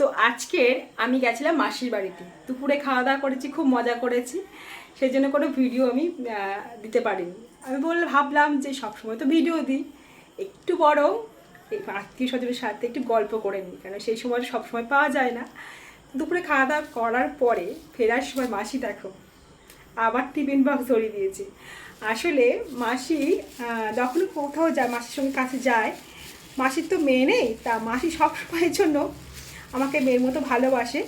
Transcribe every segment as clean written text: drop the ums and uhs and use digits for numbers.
তো আজকে আমি গেছিলাম মাসির বাড়িতে, দুপুরে খাওয়া দাওয়া করেছি, খুব মজা করেছি। সেই জন্য কোনো ভিডিও আমি দিতে পারিনি। আমি ভাবলাম যে সবসময় তো ভিডিও দিই, একটু বড় এই আত্মীয় স্বজনের সাথে একটু গল্প করে নিই, কারণ সেই সময় সবসময় পাওয়া যায় না। দুপুরে খাওয়া দাওয়া করার পরে ফেরার সময় মাসি দেখো আবার টিফিন বক্স ধরিয়ে দিয়েছে। আসলে মাসি যখন কোথাও যায়, মাসির সঙ্গে কাছে যায়, মাসির তো মেয়ে নেই, তা মাসি সবসময়ের জন্য আমাকে মেয়ের মতো ভালোবাসে।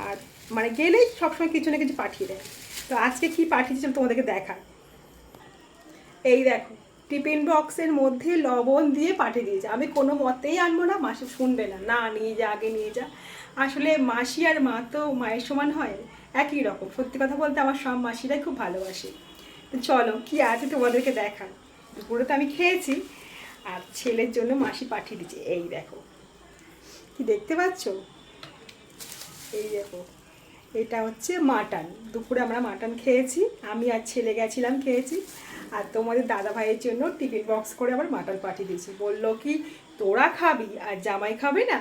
আর মানে গেলেই সবসময় কিছু না কিছু পাঠিয়ে দেয়। তো আজকে কি পাঠিয়েছে তোমাদেরকে দেখা। এই দেখো, টিফিন বক্সের মধ্যে লবণ দিয়ে পাঠিয়ে দিয়েছে। আমি কোনো মতেই আনবো না, মাসি শুনবে না, না নিয়ে যা, আগে নিয়ে যা। আসলে মাসি আর মা তো মায়ের সমান হয়, একই রকম। সত্যি কথা বলতে আমার সব মাসিরাই খুব ভালোবাসে। তো চলো কি আছে তোমাদেরকে দেখা। দুপুরে তো আমি খেয়েছি, আর ছেলের জন্য মাসি পাঠিয়ে দিচ্ছে। এই দেখো, কি দেখতে পাচ্ছ? এই দেখো, এটা হচ্ছে মাটন। দুপুরে আমরা মাটন খেয়েছি, আমি আর ছেলে গেছিলাম, খেয়েছি। আর তোমাদের দাদা ভাইয়ের জন্য টিফিন বক্স করে আবার মাটন পাঠিয়ে দিয়েছি। বললো কি তোরা খাবি আর জামাই খাবে না।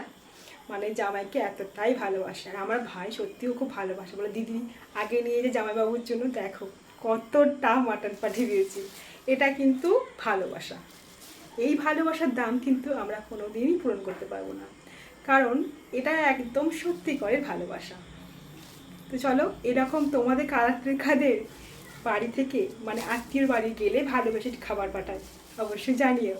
মানে জামাইকে এতটাই ভালোবাসে, আর আমার ভাই সত্যিও খুব ভালোবাসে। বলে দিদি আগে নিয়ে যে জামাইবাবুর জন্য দেখো কতটা মাটন পাঠিয়ে দিয়েছি। এটা কিন্তু ভালোবাসা। এই ভালোবাসার দাম কিন্তু আমরা কোনো দিনই পূরণ করতে পারবো না, কারণ এটা একদম সত্যিকারের ভালোবাসা। তো চলো, এরকম তোমাদের কাদের বাড়ি থেকে মানে আত্মীয়র বাড়ি গেলে ভালোবেসে খাবার পাঠায় অবশ্যই জানিও।